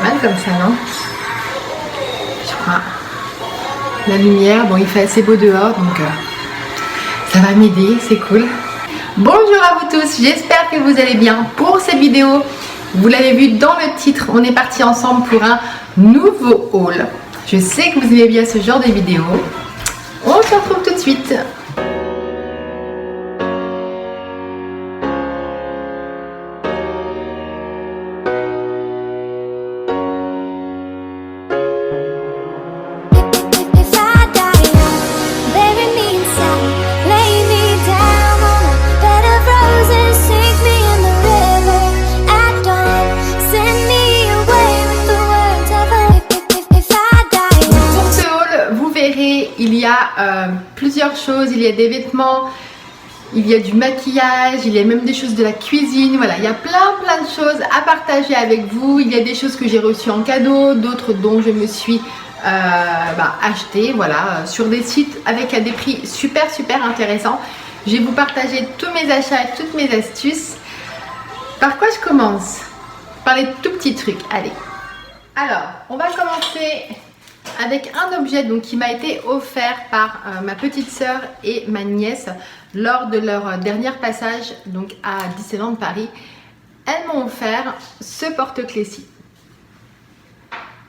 mal comme ça, non? Je crois. La lumière, bon, il fait assez beau dehors, donc ça va m'aider, c'est cool. Bonjour à vous tous, j'espère que vous allez bien. Pour cette vidéo, vous l'avez vu dans le titre, on est parti ensemble pour un nouveau haul. Je sais que vous aimez bien ce genre de vidéo. On se retrouve tout de suite. Il y a plusieurs choses, il y a des vêtements, il y a du maquillage, il y a même des choses de la cuisine, voilà, il y a plein de choses à partager avec vous. Il y a des choses que j'ai reçues en cadeau, d'autres dont je me suis acheté, voilà, sur des sites avec des prix super intéressants. Je vais vous partager tous mes achats et toutes mes astuces. Par quoi je commence? Par les tout petits trucs, allez. Alors, on va commencer avec un objet donc, qui m'a été offert par ma petite sœur et ma nièce lors de leur dernier passage donc, à Disneyland Paris. Elles m'ont offert ce porte-clés-ci.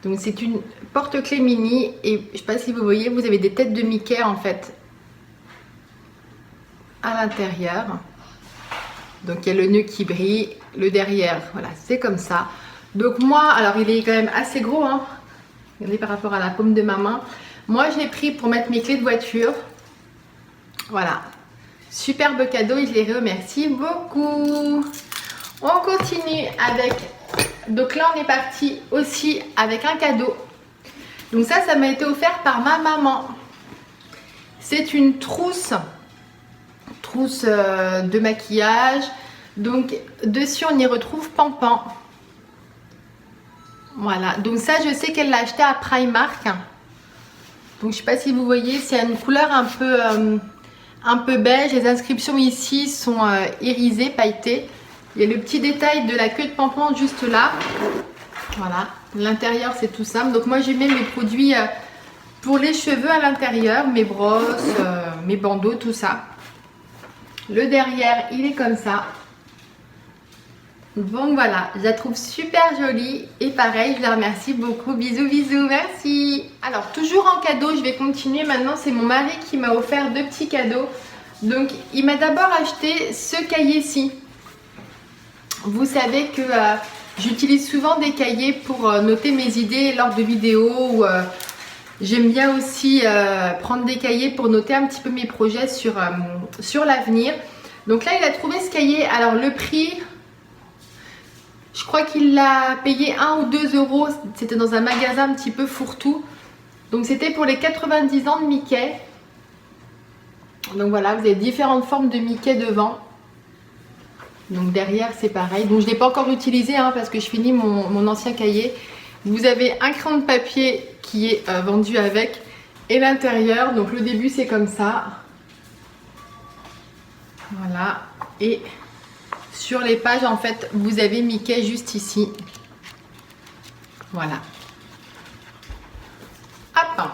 Donc c'est une porte-clés mini et je ne sais pas si vous voyez, vous avez des têtes de Mickey en fait à l'intérieur. Donc il y a le nœud qui brille, le derrière, voilà, c'est comme ça. Donc moi, alors il est quand même assez gros, hein. Regardez par rapport à la paume de ma main. Moi, je l'ai pris pour mettre mes clés de voiture. Voilà. Superbe cadeau et je les remercie beaucoup. On continue avec... Donc là, on est parti aussi avec un cadeau. Donc ça m'a été offert par ma maman. C'est une trousse. Trousse de maquillage. Donc, dessus, on y retrouve Pampan. Voilà, donc ça je sais qu'elle l'a acheté à Primark. Donc je sais pas si vous voyez, c'est une couleur un peu beige. Les inscriptions ici sont irisées, pailletées. Il y a le petit détail de la queue de Pampan juste là. Voilà, l'intérieur c'est tout simple. Donc moi j'ai mis mes produits pour les cheveux à l'intérieur, mes brosses, mes bandeaux, tout ça. Le derrière il est comme ça. Donc voilà, je la trouve super jolie et pareil, je la remercie beaucoup. Bisous, merci. Alors toujours en cadeau, je vais continuer maintenant. C'est mon mari qui m'a offert deux petits cadeaux. Donc il m'a d'abord acheté ce cahier-ci. Vous savez que j'utilise souvent des cahiers pour noter mes idées lors de vidéos. J'aime bien aussi prendre des cahiers pour noter un petit peu mes projets sur l'avenir. Donc là il a trouvé ce cahier. Alors le prix... Je crois qu'il l'a payé 1 ou 2 euros. C'était dans un magasin un petit peu fourre-tout. Donc c'était pour les 90 ans de Mickey. Donc voilà, vous avez différentes formes de Mickey devant. Donc derrière c'est pareil. Donc je ne l'ai pas encore utilisé hein, parce que je finis mon ancien cahier. Vous avez un crayon de papier qui est vendu avec. Et l'intérieur, donc le début c'est comme ça. Voilà. Et... sur les pages, en fait, vous avez Mickey juste ici. Voilà. Hop.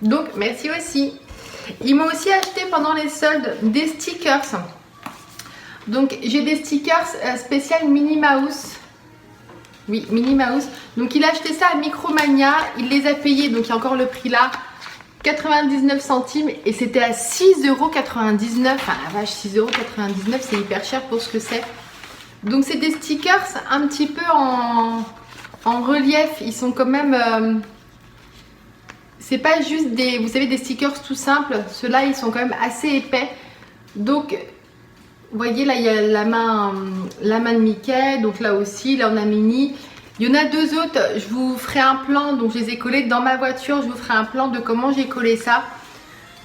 Donc, merci aussi. Ils m'ont aussi acheté pendant les soldes des stickers. Donc, j'ai des stickers spécial Minnie Mouse. Oui, Minnie Mouse. Donc, il a acheté ça à Micromania. Il les a payés, donc il y a encore le prix là. 99 centimes et c'était à 6,99 €. Ah la vache, 6,99 €, c'est hyper cher pour ce que c'est. Donc c'est des stickers un petit peu en relief. Ils sont quand même... c'est pas juste des... vous savez, des stickers tout simples. Ceux-là, ils sont quand même assez épais. Donc, vous voyez, là, il y a la main de Mickey. Donc là aussi, là, on a Minnie. Il y en a deux autres, je vous ferai un plan, donc je les ai collés dans ma voiture, je vous ferai un plan de comment j'ai collé ça.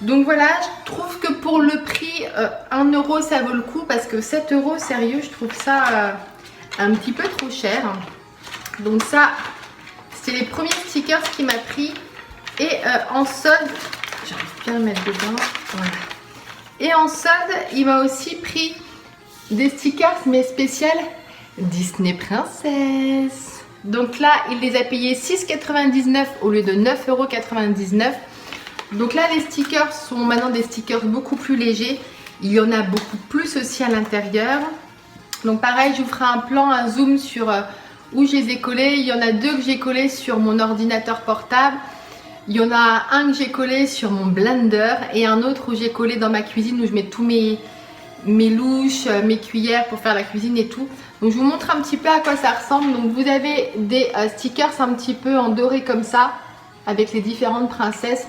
Donc voilà, je trouve que pour le prix, 1 € ça vaut le coup parce que 7 €, sérieux, je trouve ça un petit peu trop cher. Donc ça, c'est les premiers stickers qu'il m'a pris. Et en solde, j'arrive bien à le mettre dedans, voilà. Et en solde, il m'a aussi pris des stickers mais spéciales Disney Princesse. Donc là, il les a payés 6,99 € au lieu de 9,99 €. Donc là, les stickers sont maintenant des stickers beaucoup plus légers. Il y en a beaucoup plus aussi à l'intérieur. Donc pareil, je vous ferai un plan, un zoom sur où je les ai collés. Il y en a 2 que j'ai collés sur mon ordinateur portable. Il y en a un que j'ai collé sur mon blender et un autre où j'ai collé dans ma cuisine où je mets tous mes louches, mes cuillères pour faire la cuisine et tout. Donc je vous montre un petit peu à quoi ça ressemble. Donc vous avez des stickers un petit peu en doré comme ça avec les différentes princesses.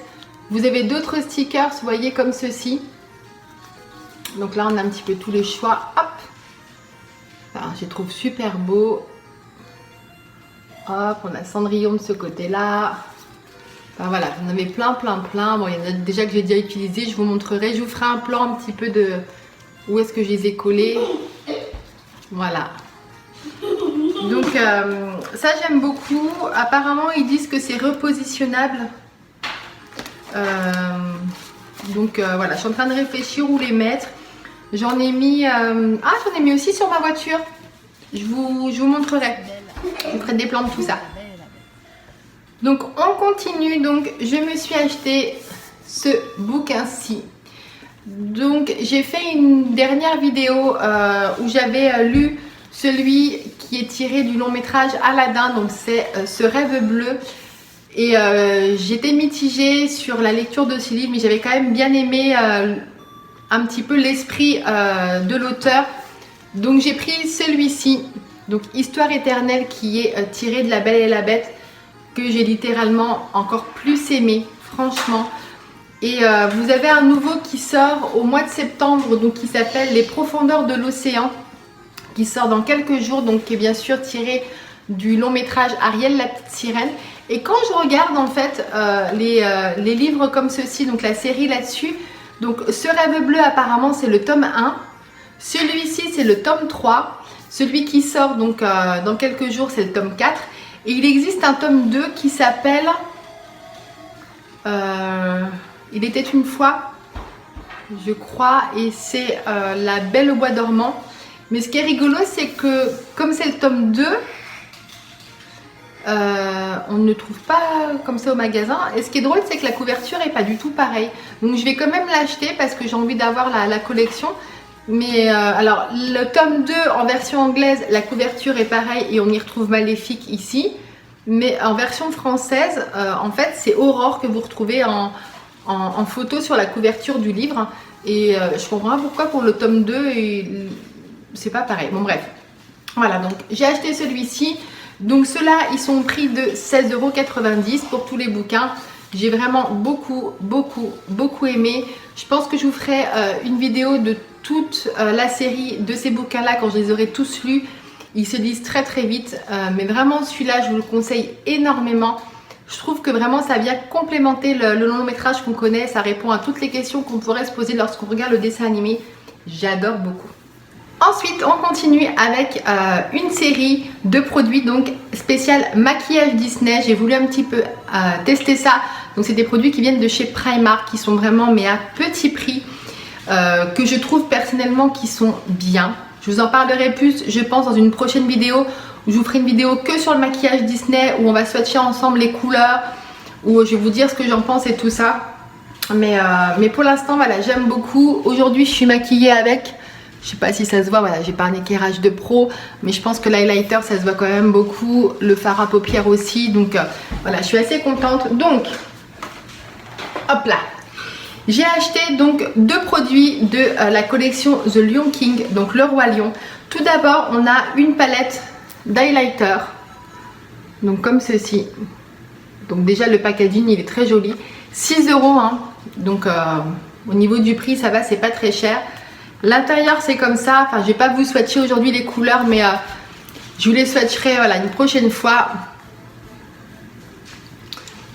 Vous avez d'autres stickers, vous voyez, comme ceci. Donc là on a un petit peu tous les choix. Hop, enfin, je les trouve super beaux. Hop, on a Cendrillon de ce côté là. Enfin, voilà, vous en avez plein. Bon, il y en a déjà que j'ai déjà utilisé, je vous montrerai. Je vous ferai un plan un petit peu de où est-ce que je les ai collés. Voilà. Donc ça j'aime beaucoup. Apparemment ils disent que c'est repositionnable. Voilà, je suis en train de réfléchir où les mettre. J'en ai mis j'en ai mis aussi sur ma voiture. Je vous montrerai. Je vous ferai des plans de tout ça. Donc on continue. Donc je me suis acheté ce bouquin-ci. Donc j'ai fait une dernière vidéo où j'avais lu celui qui est tiré du long métrage Aladdin. Donc c'est Ce rêve bleu. Et j'étais mitigée sur la lecture de ce livre, mais j'avais quand même bien aimé un petit peu l'esprit de l'auteur. Donc j'ai pris celui-ci, donc Histoire éternelle, qui est tiré de La Belle et la Bête, que j'ai littéralement encore plus aimé, franchement. Et vous avez un nouveau qui sort au mois de septembre, donc qui s'appelle Les profondeurs de l'océan, qui sort dans quelques jours, donc qui est bien sûr tiré du long métrage Ariel la petite sirène. Et quand je regarde en fait les livres comme ceci, donc la série là-dessus, donc Ce rêve bleu apparemment c'est le tome 1, celui-ci c'est le tome 3, celui qui sort donc dans quelques jours c'est le tome 4, et il existe un tome 2 qui s'appelle Il était une fois, je crois, et c'est La Belle au bois dormant. Mais ce qui est rigolo c'est que comme c'est le tome 2, on ne trouve pas comme ça au magasin. Et ce qui est drôle c'est que la couverture est pas du tout pareille. Donc je vais quand même l'acheter parce que j'ai envie d'avoir la collection. Mais alors le tome 2 en version anglaise, la couverture est pareille et on y retrouve Maléfique ici. Mais en version française, en fait c'est Aurore que vous retrouvez en photo sur la couverture du livre. Et je comprends pas pourquoi pour le tome 2 c'est pas pareil. Bon bref. Voilà, donc j'ai acheté celui-ci. Donc ceux-là, ils sont au prix de 16,90 € pour tous les bouquins. J'ai vraiment beaucoup aimé. Je pense que je vous ferai une vidéo de toute la série de ces bouquins-là quand je les aurai tous lus. Ils se lisent très vite. Mais vraiment, celui-là, je vous le conseille énormément. Je trouve que vraiment, ça vient complémenter le long métrage qu'on connaît. Ça répond à toutes les questions qu'on pourrait se poser lorsqu'on regarde le dessin animé. J'adore beaucoup. Ensuite, on continue avec une série de produits donc spécial maquillage Disney. J'ai voulu un petit peu tester ça. Donc c'est des produits qui viennent de chez Primark, qui sont vraiment mais à petit prix, que je trouve personnellement qui sont bien. Je vous en parlerai plus, je pense, dans une prochaine vidéo où je vous ferai une vidéo que sur le maquillage Disney, où on va swatcher ensemble les couleurs, où je vais vous dire ce que j'en pense et tout ça. Mais pour l'instant, voilà, j'aime beaucoup. Aujourd'hui, je suis maquillée avec... Je sais pas si ça se voit, voilà, j'ai pas un éclairage de pro, mais je pense que l'highlighter ça se voit quand même beaucoup, le fard à paupières aussi, donc voilà, je suis assez contente. Donc, hop là, j'ai acheté donc 2 produits de la collection The Lion King, donc le Roi Lion. Tout d'abord, on a une palette d'highlighter, donc comme ceci. Donc déjà le packaging il est très joli, 6 €, hein. Donc au niveau du prix ça va, c'est pas très cher. L'intérieur c'est comme ça, enfin je vais pas vous swatcher aujourd'hui les couleurs, mais je vous les swatcherai voilà, une prochaine fois.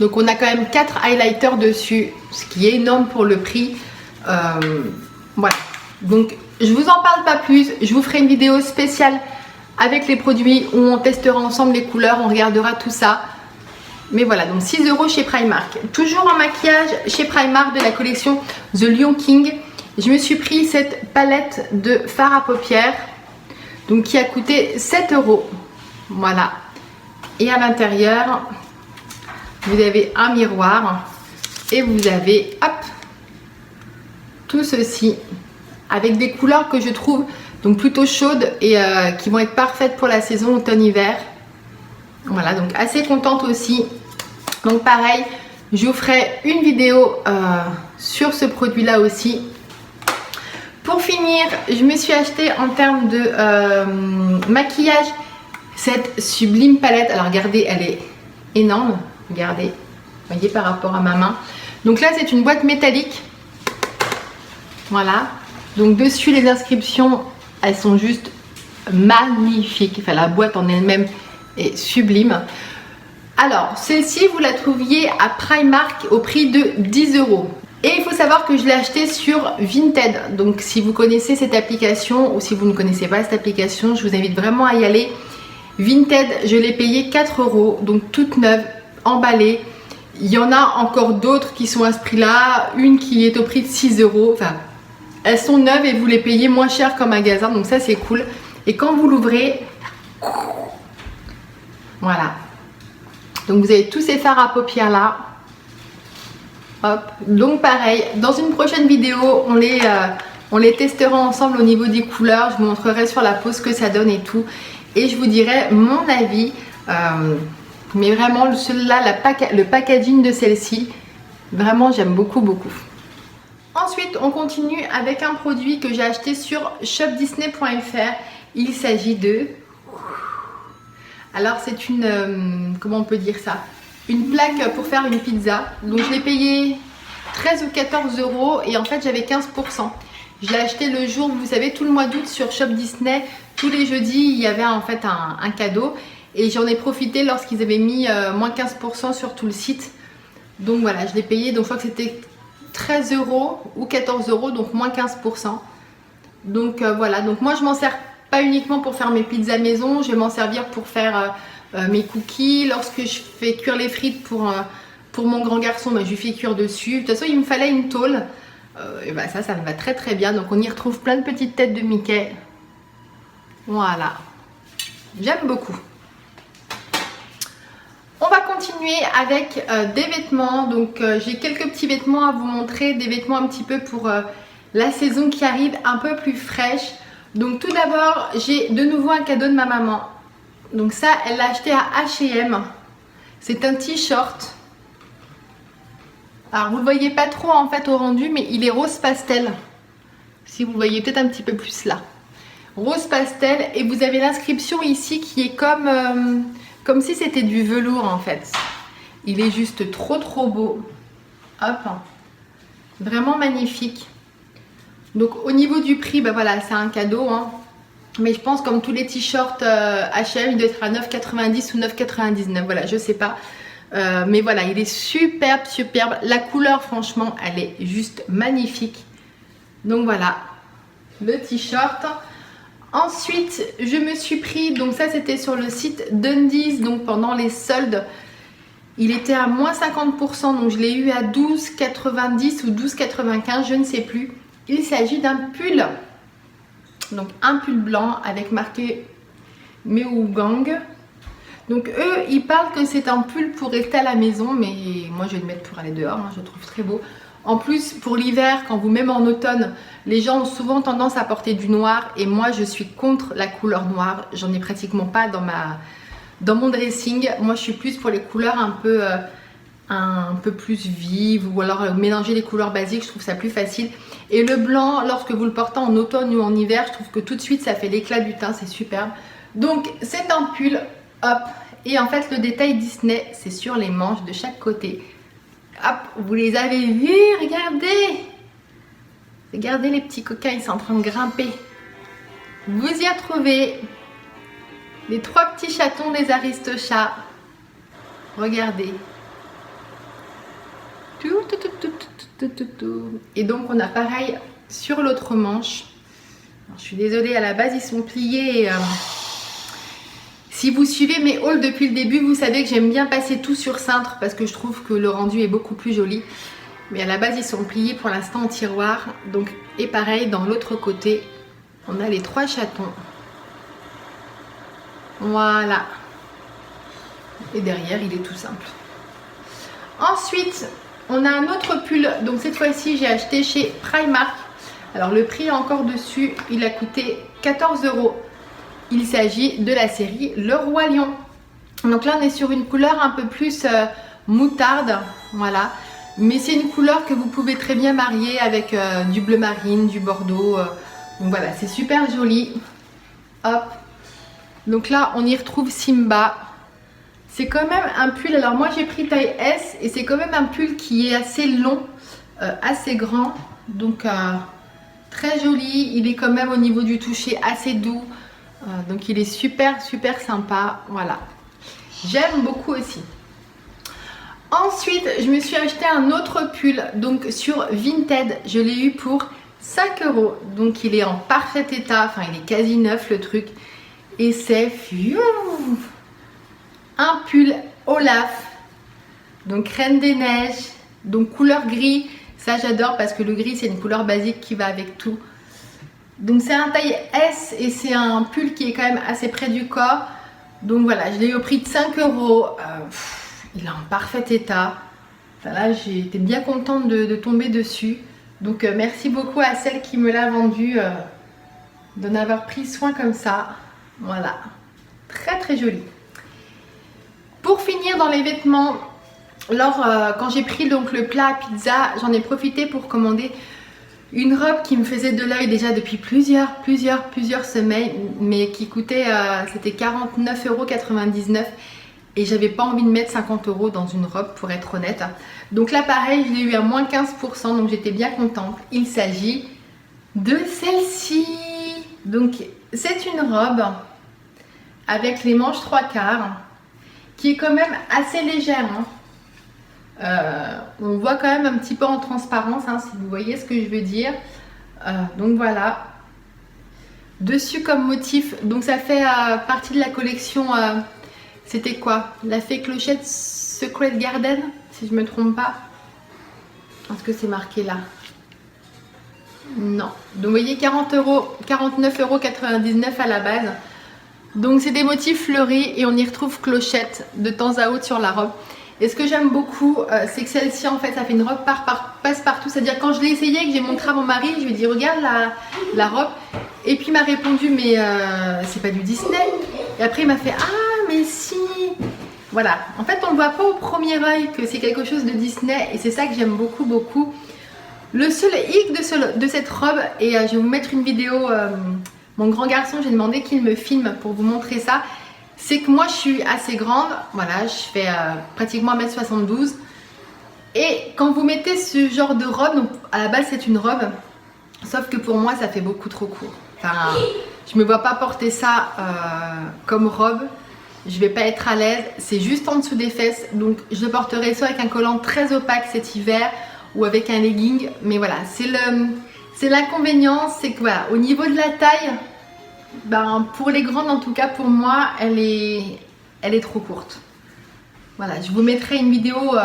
Donc on a quand même 4 highlighters dessus, ce qui est énorme pour le prix. Voilà, donc je vous en parle pas plus, je vous ferai une vidéo spéciale avec les produits où on testera ensemble les couleurs, on regardera tout ça. Mais voilà, donc 6 € chez Primark. Toujours en maquillage chez Primark de la collection The Lion King. Je me suis pris cette palette de fard à paupières, donc qui a coûté 7 €. Voilà. Et à l'intérieur, vous avez un miroir et vous avez, hop, tout ceci avec des couleurs que je trouve donc plutôt chaudes et qui vont être parfaites pour la saison automne-hiver. Voilà, donc assez contente aussi. Donc pareil, je vous ferai une vidéo sur ce produit là aussi. Pour finir, je me suis acheté en termes de maquillage cette sublime palette. Alors regardez, elle est énorme. Regardez, vous voyez par rapport à ma main. Donc là c'est une boîte métallique. Voilà. Donc dessus les inscriptions, elles sont juste magnifiques. Enfin la boîte en elle-même est sublime. Alors celle-ci vous la trouviez à Primark au prix de 10 €. Et il faut savoir que je l'ai acheté sur Vinted. Donc si vous connaissez cette application ou si vous ne connaissez pas cette application, je vous invite vraiment à y aller. Vinted, je l'ai payé 4 €, donc toute neuve, emballée. Il y en a encore d'autres qui sont à ce prix-là, une qui est au prix de 6 €. Enfin, elles sont neuves et vous les payez moins cher qu'en magasin, donc ça c'est cool. Et quand vous l'ouvrez, voilà. Donc vous avez tous ces fards à paupières là. Hop. Donc pareil, dans une prochaine vidéo, on les testera ensemble au niveau des couleurs. Je vous montrerai sur la peau ce que ça donne et tout. Et je vous dirai mon avis. Mais vraiment, celui-là, le packaging de celle-ci, vraiment j'aime beaucoup, beaucoup. Ensuite, on continue avec un produit que j'ai acheté sur shopdisney.fr. Il s'agit de... Alors c'est une... comment on peut dire ça? Une plaque pour faire une pizza. Donc je l'ai payé 13 ou 14 € et en fait j'avais 15%. Je l'ai acheté le jour, vous savez, tout le mois d'août sur Shop Disney. Tous les jeudis, il y avait en fait un cadeau. Et j'en ai profité lorsqu'ils avaient mis moins 15% sur tout le site. Donc voilà, je l'ai payé. Donc je crois que c'était 13 € ou 14 €, donc moins 15%. Donc voilà, donc moi je m'en sers pas uniquement pour faire mes pizzas maison. Je vais m'en servir pour faire mes cookies. Lorsque je fais cuire les frites pour mon grand garçon, bah, je lui fais cuire dessus. De toute façon, il me fallait une tôle. Et bah, ça me va très très bien. Donc on y retrouve plein de petites têtes de Mickey. Voilà. J'aime beaucoup. On va continuer avec des vêtements. Donc j'ai quelques petits vêtements à vous montrer. Des vêtements un petit peu pour la saison qui arrive, un peu plus fraîche. Donc tout d'abord, j'ai de nouveau un cadeau de ma maman. Donc ça, elle l'a acheté à H&M. C'est un t-shirt. Alors vous le voyez pas trop en fait au rendu, mais il est rose pastel. Si vous voyez peut-être un petit peu plus là. Rose pastel, et vous avez l'inscription ici qui est comme si c'était du velours en fait. Il est juste trop trop beau. Hop. Vraiment magnifique. Donc au niveau du prix, ben voilà, c'est un cadeau. Hein. Mais je pense comme tous les t-shirts H&M, il doit être à 9,90 ou 9,99. Voilà, je sais pas. Mais voilà, il est superbe, superbe. La couleur, franchement, elle est juste magnifique. Donc voilà, le t-shirt. Ensuite, je me suis pris, donc ça c'était sur le site d'Undies, donc pendant les soldes. Il était à moins 50%, donc je l'ai eu à 12,90 ou 12,95, je ne sais plus. Il s'agit d'un pull. Donc un pull blanc avec marqué Meougang. Donc eux, ils parlent que c'est un pull pour rester à la maison, mais moi je vais le mettre pour aller dehors, hein, je le trouve très beau. En plus, pour l'hiver, quand vous même en automne, les gens ont souvent tendance à porter du noir et moi je suis contre la couleur noire. J'en ai pratiquement pas dans mon dressing. Moi je suis plus pour les couleurs un peu plus vives ou alors mélanger les couleurs basiques, je trouve ça plus facile. Et le blanc, lorsque vous le portez en automne ou en hiver, je trouve que tout de suite ça fait l'éclat du teint, c'est superbe. Donc c'est un pull, hop, et en fait le détail Disney, c'est sur les manches de chaque côté. Hop, vous les avez vus, regardez. Regardez les petits coquins, ils sont en train de grimper. Vous y retrouvez les trois petits chatons des Aristochats. Regardez. Et donc on a pareil sur l'autre manche. Alors, je suis désolée, à la base ils sont pliés. Si vous suivez mes hauls depuis le début, vous savez que j'aime bien passer tout sur cintre parce que je trouve que le rendu est beaucoup plus joli. Mais à la base ils sont pliés pour l'instant en tiroir. Donc, et pareil dans l'autre côté, on a les trois chatons. Voilà. Et derrière, il est tout simple. Ensuite, on a un autre pull. Donc cette fois-ci, j'ai acheté chez Primark. Alors le prix est encore dessus. Il a coûté 14 €. Il s'agit de la série Le Roi Lion. Donc là, on est sur une couleur un peu plus moutarde. Voilà. Mais c'est une couleur que vous pouvez très bien marier avec du bleu marine, du bordeaux. Donc voilà, c'est super joli. Hop. Donc là, on y retrouve Simba. C'est quand même un pull. Alors moi, j'ai pris taille S et c'est quand même un pull qui est assez long, assez grand. Donc très joli. Il est quand même au niveau du toucher assez doux. Donc il est super sympa. Voilà. J'aime beaucoup aussi. Ensuite, je me suis acheté un autre pull, donc sur Vinted, je l'ai eu pour 5 €. Donc il est en parfait état, enfin il est quasi neuf le truc. Et c'est un pull Olaf, donc Reine des Neiges, donc couleur gris. Ça j'adore parce que le gris c'est une couleur basique qui va avec tout. Donc c'est un taille S et c'est un pull qui est quand même assez près du corps. Donc voilà, je l'ai eu au prix de 5 €. Il est en parfait état. Enfin, là, j'ai été bien contente de tomber dessus. Donc, merci beaucoup à celle qui me l'a vendu d'en avoir pris soin comme ça. Voilà. Très joli. Pour finir dans les vêtements, alors, quand j'ai pris donc, le plat à pizza, j'en ai profité pour commander une robe qui me faisait de l'œil déjà depuis plusieurs semaines, mais qui coûtait, c'était 49,99 €. Et j'avais pas envie de mettre 50 € dans une robe pour être honnête. Donc là pareil, je l'ai eu à moins 15%, donc j'étais bien contente. Il s'agit de celle-ci. Donc c'est une robe avec les manches 3/4 qui est quand même assez légère. On voit quand même un petit peu en transparence, si vous voyez ce que je veux dire. Donc voilà. Dessus comme motif, donc ça fait partie de la collection... C'était quoi? La fée Clochette Secret Garden, si je me trompe pas. Est-ce que c'est marqué là? Non. Donc vous voyez 40 €, 49,99 € à la base. Donc c'est des motifs fleuris et on y retrouve Clochette de temps à autre sur la robe. Et ce que j'aime beaucoup, c'est que celle-ci en fait, ça fait une robe passe-partout. C'est-à-dire quand je l'ai essayé et que j'ai montré à mon mari, je lui ai dit regarde la robe. Et puis il m'a répondu mais c'est pas du Disney. Et après il m'a fait ah mais si. Voilà, en fait on ne voit pas au premier œil que c'est quelque chose de Disney et c'est ça que j'aime beaucoup. Le seul hic de cette robe, et je vais vous mettre une vidéo, mon grand garçon, j'ai demandé qu'il me filme pour vous montrer ça, c'est que moi je suis assez grande, voilà, je fais pratiquement 1m72 et quand vous mettez ce genre de robe, donc à la base c'est une robe, sauf que pour moi ça fait beaucoup trop court. Enfin, je me vois pas porter ça comme robe. Je vais pas être à l'aise, c'est juste en dessous des fesses, donc je le porterai soit avec un collant très opaque cet hiver ou avec un legging, mais voilà, c'est l'inconvénient, c'est que voilà, au niveau de la taille, ben, pour les grandes en tout cas pour moi, elle est trop courte. Voilà, je vous mettrai une vidéo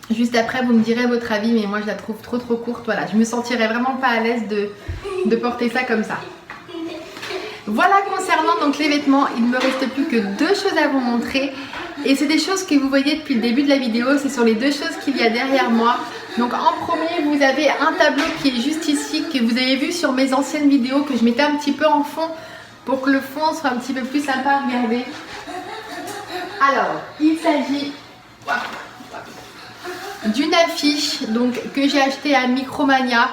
juste après, vous me direz votre avis, mais moi je la trouve trop courte, voilà, je me sentirais vraiment pas à l'aise de porter ça comme ça. Voilà concernant donc les vêtements, il ne me reste plus que 2 choses à vous montrer et c'est des choses que vous voyez depuis le début de la vidéo, c'est sur les 2 choses qu'il y a derrière moi. Donc en premier vous avez un tableau qui est juste ici, que vous avez vu sur mes anciennes vidéos, que je mettais un petit peu en fond pour que le fond soit un petit peu plus sympa à regarder. Alors il s'agit d'une affiche donc, que j'ai achetée à Micromania.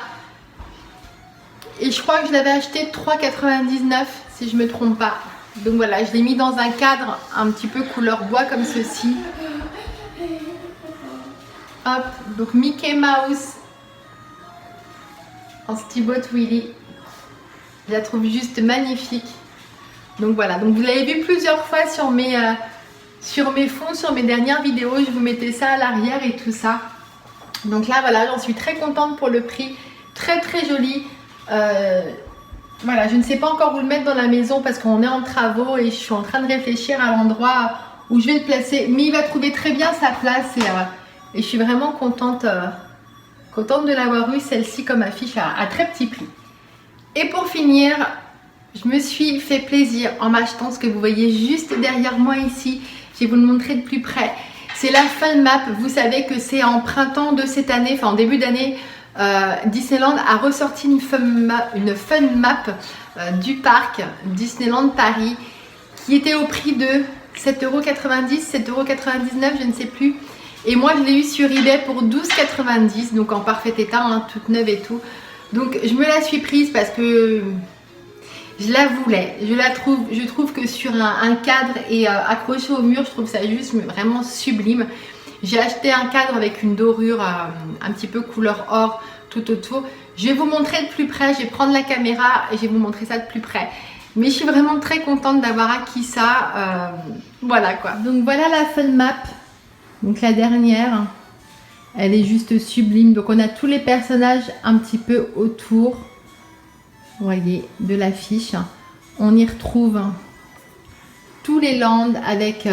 Et je crois que je l'avais acheté 3,99 € si je me trompe pas. Donc voilà, je l'ai mis dans un cadre un petit peu couleur bois comme ceci. Hop, donc Mickey Mouse en Steamboat Willie. Je la trouve juste magnifique. Donc voilà, donc vous l'avez vu plusieurs fois sur mes fonds, sur mes dernières vidéos. Je vous mettais ça à l'arrière et tout ça. Donc là voilà, j'en suis très contente pour le prix. Très joli. Voilà, je ne sais pas encore où le mettre dans la maison parce qu'on est en travaux et je suis en train de réfléchir à l'endroit où je vais le placer, mais il va trouver très bien sa place et je suis vraiment contente de l'avoir eu celle-ci comme affiche à très petit prix. Et pour finir, je me suis fait plaisir en m'achetant ce que vous voyez juste derrière moi ici. je vais vous le montrer de plus près. C'est la Fun Map. Vous savez que c'est en printemps de cette année, enfin en début d'année, Disneyland a ressorti une Fun Map du parc Disneyland Paris qui était au prix de 7,90 €, 7,99 €, je ne sais plus. Et moi je l'ai eu sur eBay pour 12,90 €, donc en parfait état, hein, toute neuve et tout. Donc je me la suis prise parce que je la voulais. Je trouve que sur un cadre et accroché au mur, je trouve ça juste vraiment sublime. J'ai acheté un cadre avec une dorure un petit peu couleur or tout autour. Je vais vous montrer de plus près, je vais prendre la caméra et je vais vous montrer ça de plus près. Mais je suis vraiment très contente d'avoir acquis ça. Voilà quoi. Donc voilà la Fun Map. Donc la dernière, elle est juste sublime. Donc on a tous les personnages un petit peu autour. Vous voyez, de l'affiche. On y retrouve tous les lands avec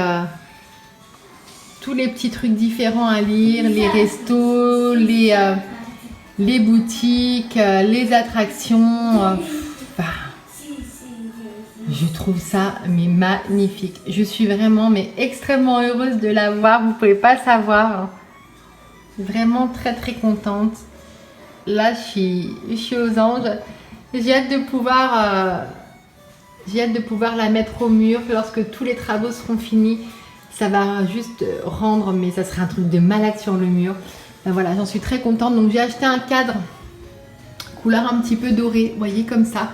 tous les petits trucs différents à lire, les restos, les boutiques, les attractions. Je trouve ça mais magnifique. Je suis vraiment mais extrêmement heureuse de l'avoir. Vous pouvez pas savoir. Vraiment très très contente. Là, je suis aux anges. J'ai hâte de pouvoir la mettre au mur lorsque tous les travaux seront finis. Ça va juste rendre, mais ça sera un truc de malade sur le mur. Ben voilà, j'en suis très contente. Donc j'ai acheté un cadre couleur un petit peu dorée, vous voyez, comme ça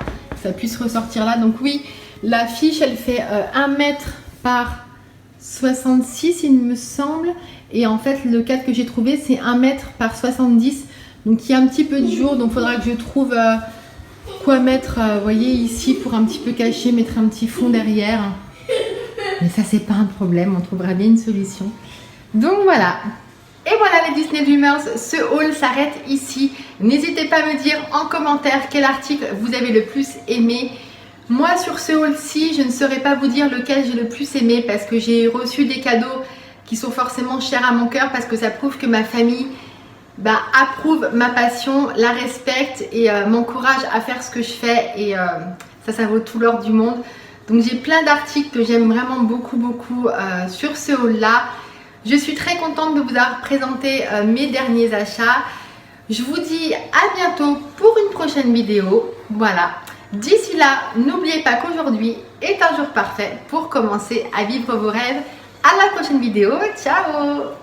puisse ressortir là. Donc oui, la fiche elle fait 1 mètre par 66 il me semble. Et en fait le cadre que j'ai trouvé c'est 1 mètre par 70. Donc il y a un petit peu de jour, donc il faudra que je trouve quoi mettre, vous voyez ici, pour un petit peu cacher, mettre un petit fond derrière. Mais ça c'est pas un problème, on trouvera bien une solution. Donc voilà. Et voilà les Disney Dreamers, ce haul s'arrête ici. N'hésitez pas à me dire en commentaire quel article vous avez le plus aimé. Moi sur ce haul-ci, je ne saurais pas vous dire lequel j'ai le plus aimé parce que j'ai reçu des cadeaux qui sont forcément chers à mon cœur parce que ça prouve que ma famille approuve ma passion, la respecte et m'encourage à faire ce que je fais et ça vaut tout l'or du monde. Donc j'ai plein d'articles que j'aime vraiment beaucoup sur ce haul là. Je suis très contente de vous avoir présenté mes derniers achats. Je vous dis à bientôt pour une prochaine vidéo. Voilà. D'ici là, n'oubliez pas qu'aujourd'hui est un jour parfait pour commencer à vivre vos rêves. À la prochaine vidéo. Ciao!